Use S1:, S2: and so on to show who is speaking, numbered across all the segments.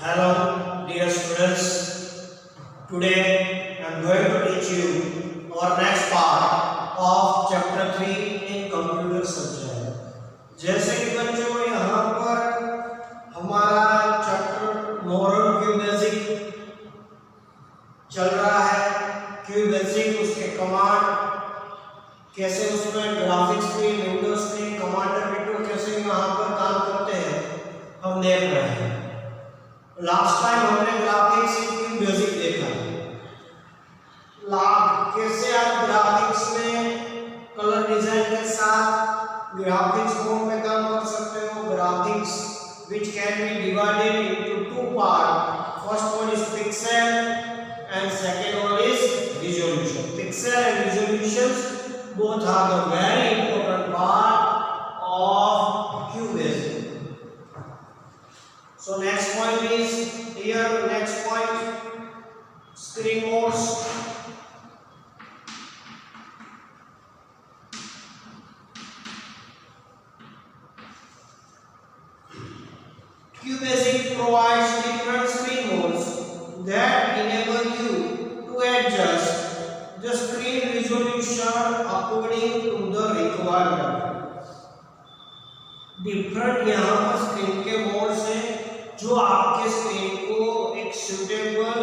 S1: Hello, dear students. Today I am going to teach you our next part of chapter 3 in computer subject. जैसे कि बच्चों यहाँ पर हमारा चैप्टर मोरल क्यू बेसिक चल रहा है। क्यू बेसिक उसके कमांड कैसे, उसमें ग्राफिक्स की, विंडोज की, कमांडर विंडो कैसे यहाँ पर काम करते हैं हम देख रहे हैं। लास्ट टाइम हमने ग्राफिक्स की बेसिक देखा, कैसे आप ग्राफिक्स में कलर डिजाइन के साथ ग्राफिक्स मोड में काम कर सकते हो। Graphics which can be divided into two parts. First one is pixel and second one is resolution. Pixel and resolutions both are the very important part of QBasic. So next point is here, next point, screen modes. QBasic provides different screen modes that enable you to adjust the screen resolution according to the requirement. Different यहाँ पर screen के modes हैं जो आपके screen को एक suitable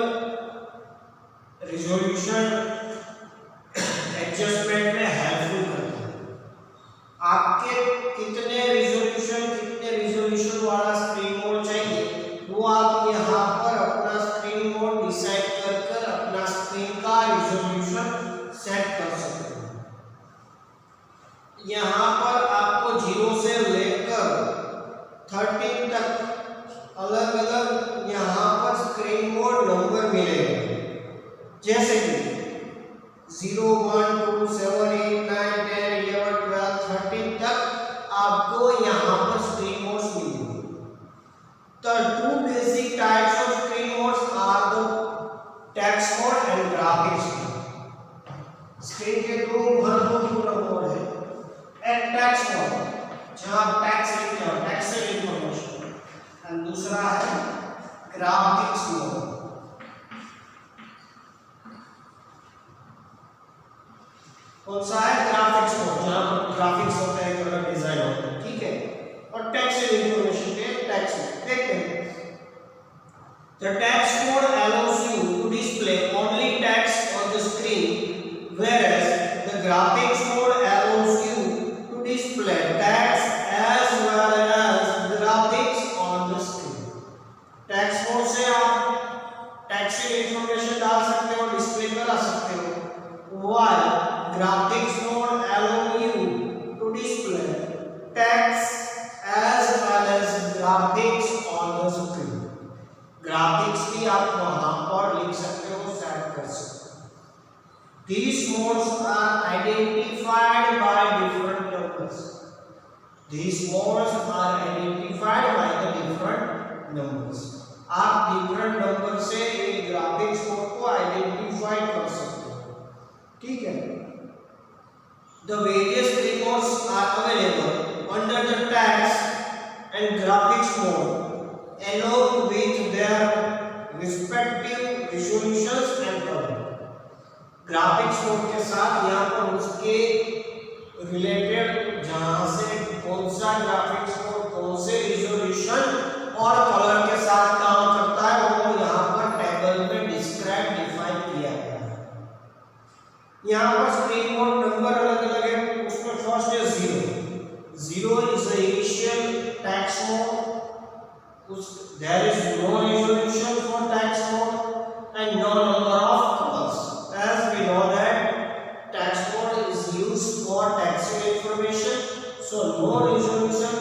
S1: resolution adjustment में helpful करता है। आपके कितने रिजोल्यूशन वाला स्क्रीन मोड चाहिए वो आप यहाँ पर अपना स्क्रीन मोड डिसाइड कर अपना स्क्रीन का रिजोल्यूशन सेट कर सकते हो। यहाँ पर आपको 0 से लेकर 13 तक अलग अलग यहाँ पर स्क्रीन मोड नंबर मिलेंगे, जैसे कि 0, 1, 2, 7, 8, 9, 10, 11, 12, 13 तक आपको यहाँ पर स्क्रीन मोड्स मिलेंगे। The two basic types of screen modes are the text mode and graphics mode. Screen के दो महत्वपूर्ण मोड है। एक टेक्स्ट मोड जहाँ टेक्स्ट लिखते हो, टेक्स्ट से इंफॉर्मेशन, और दूसरा है ग्राफिक्स मोड। कौन सा है? ग्राफिक्स मोड, जहाँ पर ग्राफिक्स होता है, कलर डिजाइन होता है, ठीक है। और टेक्स्ट से इंफॉर्मेशन के टेक्स्ट मोड देखते हैं। The text mode allows you to display only text on the screen, whereas the graphics mode allows you to display text as well as graphics on the screen. Text mode से आप text से information डाल सकते हो, display करा सकते हो, while graphics mode allow you to display text as well as graphics on the screen. Graphics भी आप वहां पर लिख सकते हो, सेट कर सकते हो। These modes are identified by different numbers. These modes are identified by the different numbers. आप different number से ये ग्राफिक्स मोड को आइडेंटिफाई कर सकते हो, ठीक है। The various screen modes are available under the text and graphics mode along with their respective resolutions and color. Graphics mode के साथ यहाँ पर उसके रिलेटेड जहाँ से कौन सा ग्राफिक्स मोड कौन से रिजोल्यूशन और कलर के साथ काम करता है वो यहाँ पर टेबल में डिस्क्राइब डिफाइन किया गया है। यहाँ पर स्क्रीन मोड नंबर अलग अलग है। उसमें फर्स्ट है 0 is the initial text mode. There is no resolution for text mode and no number of colors. As we know that text mode is used for textual information, so no resolution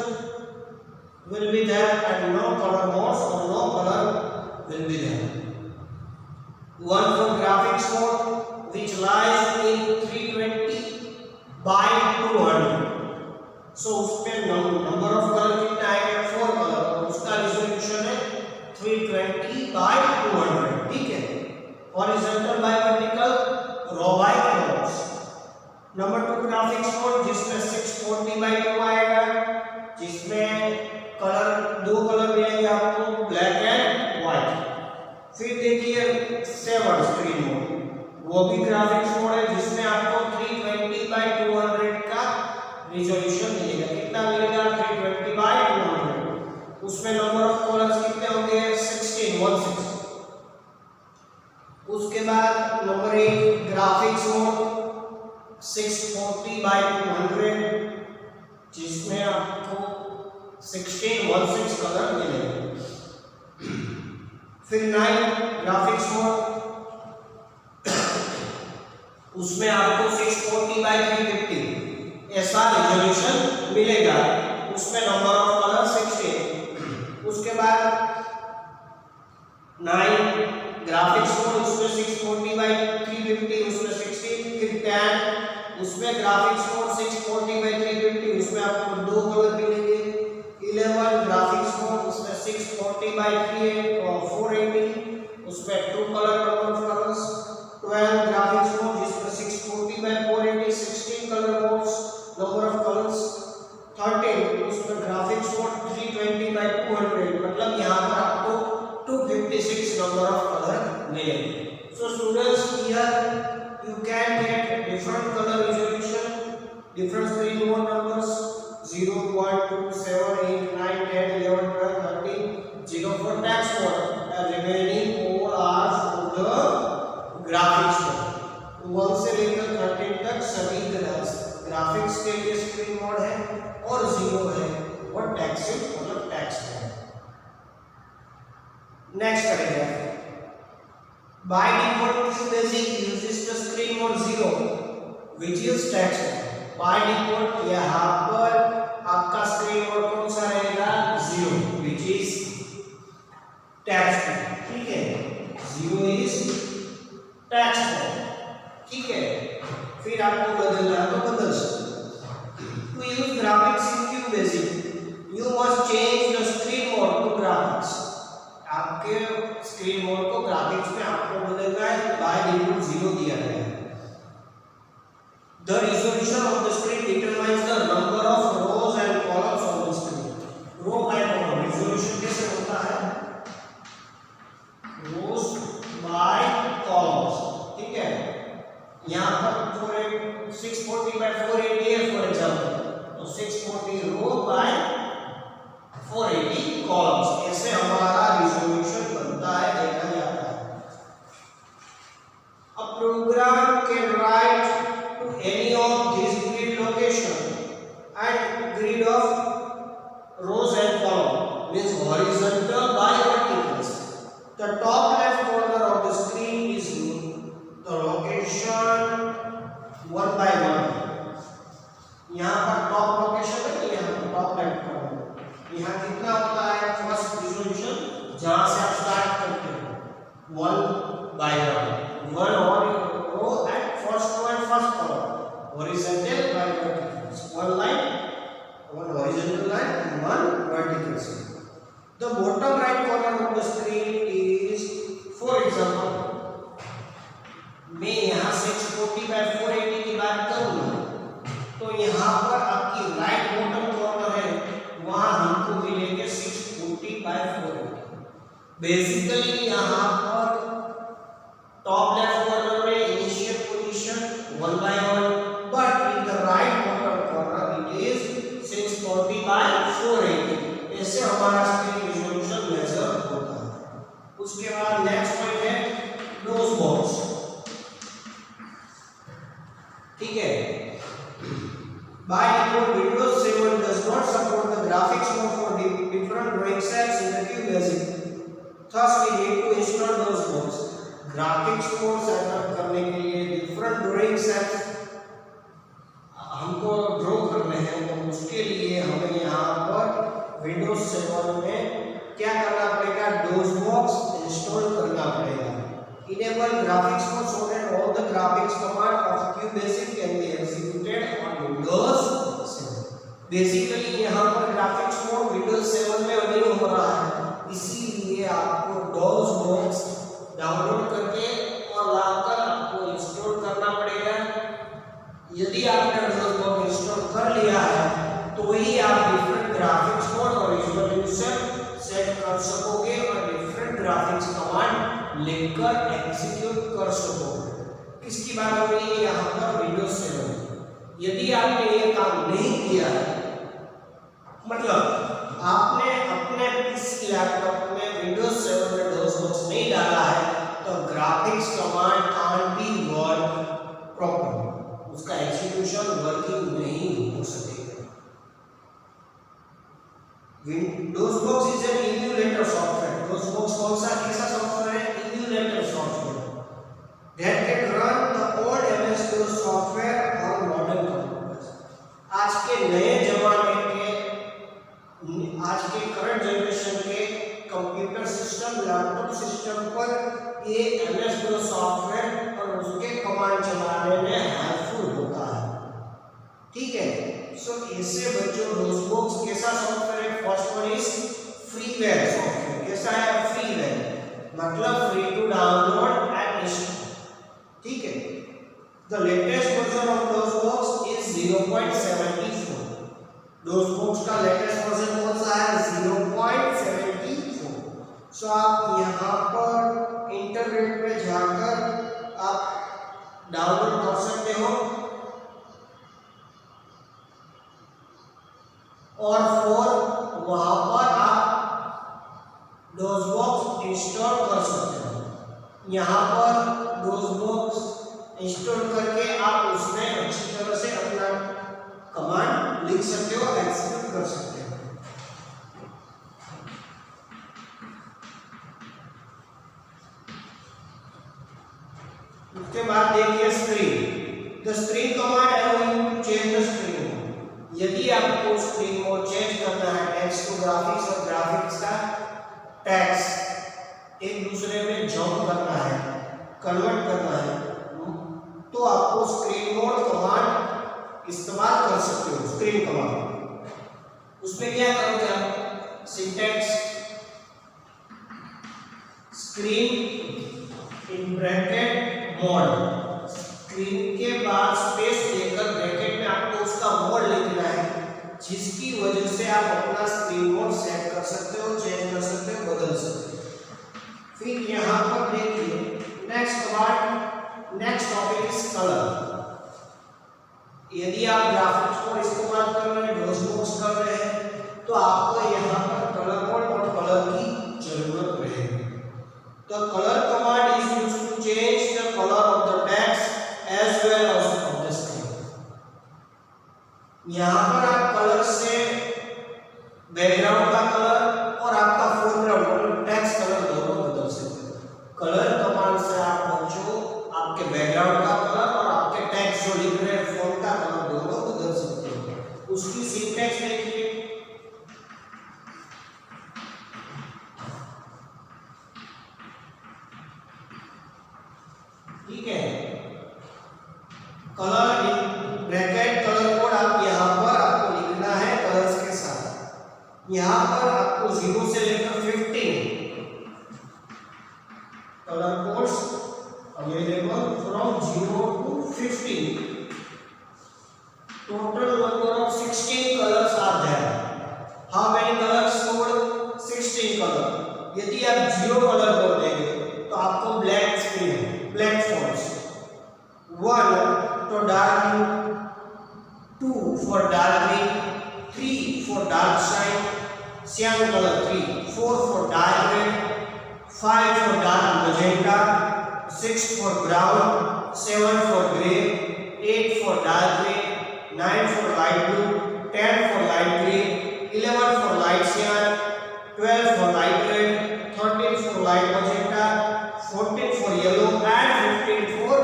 S1: will be there and no color modes or no color will be there. One for graphics mode which lies in 320 by 200. So उसमें number of color कितना आएगा? 4 color। उसका resolution है 320 by 200, ठीक है। Horizontal by vertical, row by columns. Number 2 graphics mode जिसमें 640 by 2 आएगा, जिसमें कलर 2 कलर मिलेंगे आपको, black and white. 7 screen mode, वो भी ग्राफिक्स मोड है जिसमें आपको 320x200 का रिजोल्यूशन मिलेगा। कितना मिलेगा? 320x200। उसमें नंबर ऑफ कॉलम्स कितने होंगे? 16। उसके बाद नंबर 8 ग्राफिक्स मोड 640x200 जिसमें आपको 16 कलर मिलेंगे। फिर 9 ग्राफिक्स मोड, उसमें आपको 640x350 ऐसा रिजोल्यूशन मिलेगा। उसमें नंबर ऑफ कलर 16। उसके बाद 9 ग्राफिक्स मोड, उसमें 640x350, उसमें 16। फिर 10 उसमें ग्राफिक्स मोड 640x350, उसमें आपको 2 कलर मिलेंगे। 11 ग्राफिक्स मोड, उसमें 640x480, उसमें 2 colour number of colours. 12 graphics mode जिसमें 640x480, 16 colour modes number of colours. 13 उसमें ग्राफिक्स मोड 320x200, मतलब यहाँ पर आपको 256 number of color मिलेंगे। So students, here you can get different color resolution, different screen mode numbers 0, 1, 2, 7, 8, 9, 10, 11, 12, 13, 0 for text mode and remaining all are for the graphics mode। 1 से लेकर 13 तक सभी ग्राफिक्स के लिए स्क्रीन मोड है और 0 है वो टेक्स्ट मतलब टेक्स्ट है। नेक्स्ट करेंगे by default QBasic uses the screen mode 0 which is text। By default यहाँ पर आपका स्क्रीन मोड कौन सा रहेगा? 0 which is text। ठीक है, 0 is text। ठीक है, फिर आपको बदलना है तो बदल सकते। To use graphics in QBasic you must change the screen mode to graphics। आपके स्क्रीन मोड को ग्राफिक्स में आपको बदलना है। बाय डिफॉल्ट 0 दिया गया है। The resolution of the screen determines the number of rows and columns on the screen। Row by column resolution कैसे होता है? rows by columns। ठीक है, यहाँ पर 640x480 है फॉर एग्जांपल, तो 640 रो बाय 480 कॉलम्स, ऐसे हमारा रिजोल्यूशन बनता है, देखा जाता है। A program can write to any of these grid location and grid of rows and column means horizontal by verticals। The top left corner of the screen is the location 1 by 1। यहाँ पर top location है, यहाँ पर top left corner. यहाँ कितना होता है first resolution जहाँ से आप स्टार्ट करते हो 1 by 1, 1 row at first row and first column, horizontal by verticals, 1 line, 1 horizontal line and 1 vertical line। The bottom right corner of the screen is, for example, मैं यहाँ 640x480 की बात करूँगा तो यहाँ पर आपकी राइट बॉटम कॉर्नर है, वहाँ हमको मिलेंगे 640x480। बेसिकली यहाँ पर टॉप लेफ्ट कॉर्नर में initial position 1 by 1, but in the right bottom corner it is 640x480। ऐसे हमारा स्क्रीन रिजोल्यूशन मेजर होता है। उसके बाद नेक्स्ट पॉइंट है डोज बॉक्स। ठीक है, by default Windows 7 does not support the graphics mode for different drawing sets in the QBasic, thus we need to install those modes। Graphics mode setup करने के लिए डिफरेंट ड्राइंग सेट्स हमको draw करने हैं, तो उसके लिए हमें यहाँ पर Windows 7 में क्या करना पड़ेगा? डोज बॉक्स इंस्टॉल करना पड़ेगा। Enable graphics mode so that all the graphics command of QBasic can be executed on Windows 7। Basically यहाँ पर ग्राफिक्स मोड Windows 7 में नहीं हो रहा है, इसीलिए आपको डोज बॉक्स डाउनलोड करके और लाकर आपको इंस्टॉल करना पड़ेगा। यदि आपने डोज बॉक्स इंस्टॉल कर लिया है तो ही आप डिफरेंट ग्राफिक्स मोड और रिजोल्यूशन सेट कर सकोगे और डिफरेंट ग्राफिक्स कमांड लिखकर एग्जीक्यूट कर सको। किसकी बात हो रही है यहाँ पर? विंडोज 7। यदि आपने ये काम नहीं किया है, मतलब आपने अपने पीसी लैपटॉप में विंडोज 7 में डॉसबॉक्स नहीं डाला है, तो graphics command can't be work proper, उसका एग्जीक्यूशन वर्किंग नहीं हो सकेगा। डॉसबॉक्स इज एन इम्यूलेटर सॉफ्टवेयर। डॉसबॉक्स कौन सा कैसा सॉफ्टवेयर है? Emulator software that can run the old MS-DOS software on modern computers. आज के नए जमाने के, आज के करंट जनरेशन के कंप्यूटर सिस्टम, लैपटॉप सिस्टम पर ये MS-DOS सॉफ्टवेयर और उसके कमांड चलाने में हेल्पफुल होता है। ठीक है, सो इससे बच्चों डॉसबॉक्स कैसा सॉफ्टवेयर है? First one is freeware software. कैसा है? फ्रीवेयर, मतलब free to download and install. ठीक है, the latest version of DOSBox is 0.74। DOSBox का लेटेस्ट वर्जन कौन सा है? 0.74। सो आप यहाँ पर इंटरनेट पे जाकर आप डाउनलोड कर सकते हो और फिर वहां पर आप डॉसबॉक्स इंस्टॉल कर सकते हो। यहाँ पर डॉसबॉक्स इंस्टॉल करके आप उसमें अच्छी तरह से अपना कमांड लिख सकते हो, एग्जीक्यूट कर सकते हो। उसके बाद देखिए screen. The screen command allow you to change the screen. यदि आपको स्क्रीन मोड चेंज करना है, टेक्स्ट टू ग्राफिक्स और ग्राफिक्स का टेक्स्ट एक दूसरे में जॉइन करना है, कन्वर्ट करना है, तो आपको स्क्रीन मोड कमांड इस्तेमाल कर सकते हो। स्क्रीन कमांड, उसमें क्या करोगे आप? Syntax screen in bracket mode, screen के बाद स्पेस देकर ब्रैकेट में आपको उसका मोड लिखना है, जिसकी वजह से आप अपना स्क्रीन मोड सेट कर सकते हो, चेंज कर सकते हो, बदल सकते हो। फिर यहाँ पर देखिए next command, next topic is colour. यदि आप ग्राफिक्स को इस्तेमाल कर रहे हैं, डॉसबॉक्स कर रहे हैं, तो आपको यहाँ पर कलर मोड और कलर की जरूरत रहेगी। तो colour command is used to change the colour of the text as well as of the screen। यहाँ पर आप कलर से बैकग्राउंड का कलर और आपका फोरग्राउंड टेक्स्ट कलर दोनों बदल सकते हो। कलर कमांड से आप बच्चों आपके बैकग्राउंड का कलर और आपके टेक्स्ट जो लिख रहे हैं फॉन्ट का कलर दोनों बदल सकते हो। उसकी सिंटैक्स देखिए, ठीक है। Colour in bracket colour code आप यहाँ पर आपको लिखना है कलर्स के साथ। यहाँ पर आपको 0 से लेकर 15 colour codes available from 0 to 15। Total number of 16 colours are there. How many colours code? 16 colour. यदि आप 0 कलर कोड देंगे तो आपको black screen, black fonts. 1 for dark blue, 2 for dark green, 3 for dark shine, cyan color 3, 4 for dark red, 5 for dark magenta, 6 for brown, 7 for grey, 8 for dark grey, 9 for light blue, 10 for light green, 11 for light cyan, 12 for light red, 13 for light magenta, 14 for yellow and 15 for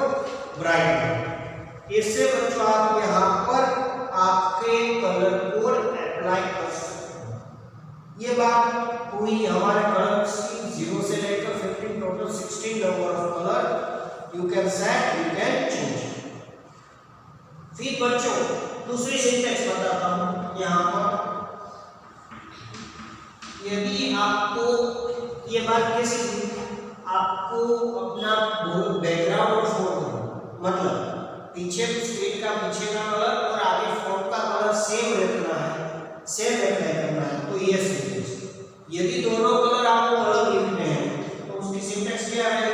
S1: bright red। इससे बच्चों आप यहाँ पर आपके colour code apply कर सकते हो। ये बात हुई हमारे कलर्स की 0 से लेकर 15 total 16 number of colour you can set, you can change. फिर बच्चों दूसरी सिंटैक्स बताता हूँ यहाँ पर। यदि आपको ये बात कैसी थी, आपको अपना बैकग्राउंड और फोन मतलब पीछे स्क्रीन का पीछे का कलर और आगे फॉन्ट का कलर सेम रखना है, सेम अप्लाई करना है, तो ये सिंटैक्स। यदि दोनों कलर आपको अलग लिखने हैं तो उसकी सिंटैक्स क्या है?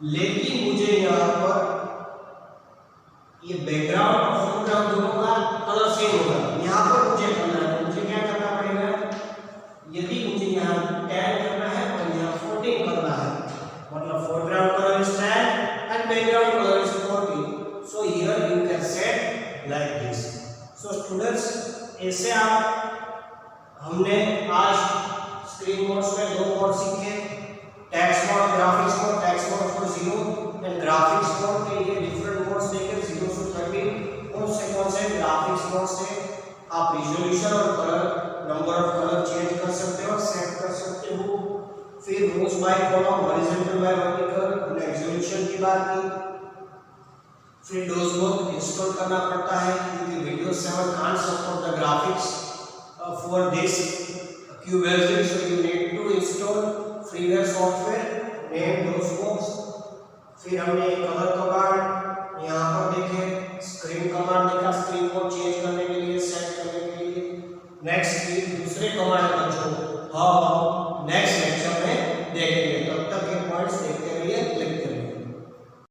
S1: लेकिन मुझे यहाँ पर ये बैकग्राउंड और फोरग्राउंड दोनों का कलर सेम होगा। यहाँ पर मुझे करना है, मुझे क्या करना पड़ेगा, यदि मुझे यहाँ 10 करना है और यहाँ 14 करना है, मतलब foreground colour is 10 and background color is 14, so here you can set like this. So students, ऐसे आप हमने आज स्क्रीन मोड्स में दो मोड सीखे, text mode, graphics mode, text mode for 0 and graphics mode के लिए डिफरेंट मोड्स देखे 0 से 13। कौन से ग्राफिक्स मोड से आप रिजोल्यूशन और colour, number of colour change कर सकते हो, सेट कर सकते हो। फिर rows by column, horizontal by vertical, resolution की बात की। फिर डोजबुक इंस्टॉल करना पड़ता है क्योंकि Windows 7 can't support the graphics for this QBasic, so you need to install freeware software named डोजबुक। फिर हमने कलर कमांड यहाँ पर देखे, स्क्रीन कमांड देखा, स्क्रीन को चेंज करने के लिए, सेट करने के लिए। नेक्स्ट दूसरे कमांड का जो हम नेक्स्ट लेक्चर में देखेंगे।